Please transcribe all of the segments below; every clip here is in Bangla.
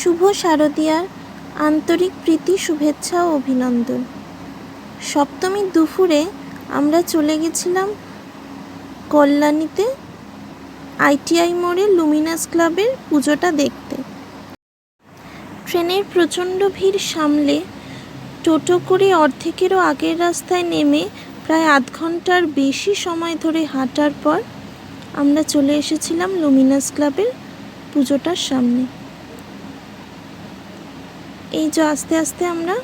শুভ শারদিয়ার আন্তরিক প্রীতি, শুভেচ্ছা ও অভিনন্দন। সপ্তমীর দুপুরে আমরা চলে গেছিলাম কল্যাণীতে আইটিআই মোড়ে লুমিনাস ক্লাবের পুজোটা দেখতে। ট্রেনের প্রচণ্ড ভিড় সামলে টোটো করে অর্ধেকেরও আগের রাস্তায় নেমে প্রায় আধ ঘন্টার বেশি সময় ধরে হাঁটার পর আমরা চলে এসেছিলাম লুমিনাস ক্লাবের পুজোটার সামনে। এই যে আস্তে আস্তে আমরা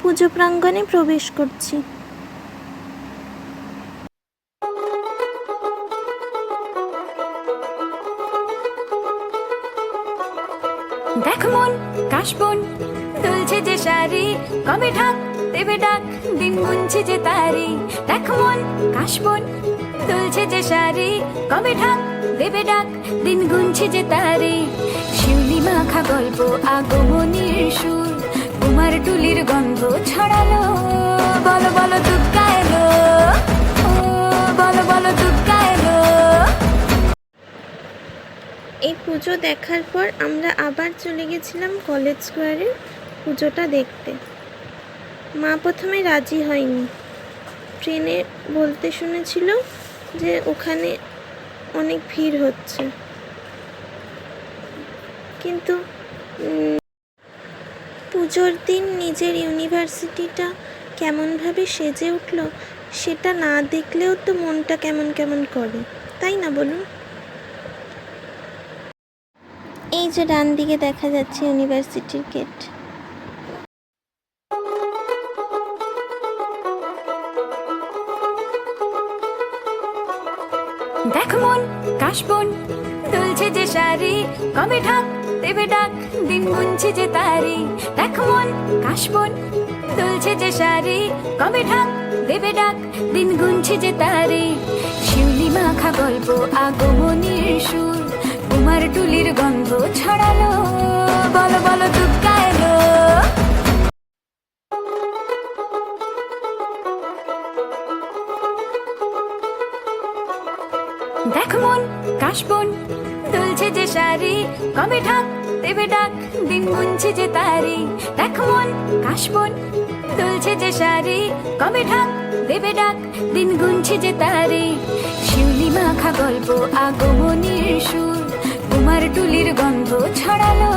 পুজো প্রাঙ্গণে প্রবেশ করছি। দেখ মন কাশবন দুলছে যে শাড়ি, কবে ঢাক দেবে ডাক, দিন গুনছে যে তারি। দেখ মন কাশবন দুলছে যে শাড়ি, কবে ঢাক দেবে ডাক, দিন গুনছে যে তারি। শিউলি মাখা গল্প আগমনীর সুর, কুমার টুলির গন্ধ ছড়ালো। বলো বলো দুর্গা এলো, ও বলো বলো দুর্গা এলো। এই পুজো দেখার পর আমরা আবার চলে গেছিলাম কলেজ স্কোয়ারে পুজোটা দেখতে। মা প্রথমে রাজি হয়নি, ট্রেনে বলতে শুনেছিল যে ওখানে অনেক ভিড় হচ্ছে, কিন্তু পুজোর দিন নিজের ইউনিভার্সিটিটা কেমনভাবে সেজে উঠলো সেটা না দেখলেও তো মনটা কেমন কেমন করে, তাই না বলুন? এই যে ডান দিকে দেখা যাচ্ছে ইউনিভার্সিটির গেট। দেখ মন কাশবন দুলছে যে শাড়ি, কবে ঢাক দেবে ডাক, দিন গুনছে যে তারি। দেখ মন কাশবন দুলছে যে শাড়ি, কবে ঢাক দেবে ডাক, দিন গুনছে যে তারি। শিউলি মাখা গল্প আগমনীর সুর, কুমার টুলির গন্ধ ছড়ালো। বলো বলো দুর্গা এলো। দেখ মন কাশবন দুলছে যে শাড়ি, কবে ঢাক দেবে ডাক, দিন গুনছে যে তারি। দেখ মন কাশবন দুলছে যে শাড়ি, কবে ঢাক দেবে ডাক, দিন গুনছে যে তারি। শিউলি মাখা গল্প আগমনীর সুর, কুমার টুলির গন্ধ ছড়ালো।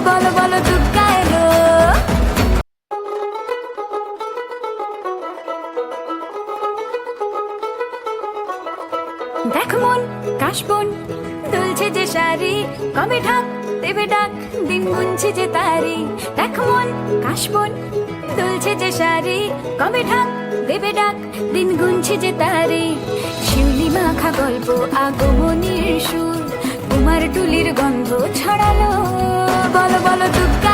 বলো বলো দুর্গা এলো। দেখ মন কাশবন দুলছে যে শাড়ি, কবে ঢাক দেবে ডাক, দিন গুনছে যে তারি। দেখ মন কাশবন দুলছে যে শাড়ি, কবে ঢাক দেবে ডাক, দিন গুনছে যে তারি। শিউলি মাখা গল্প আগমনীর সুর, কুমার টুলির গন্ধ ছড়ালো। বলো বলো দুর্গা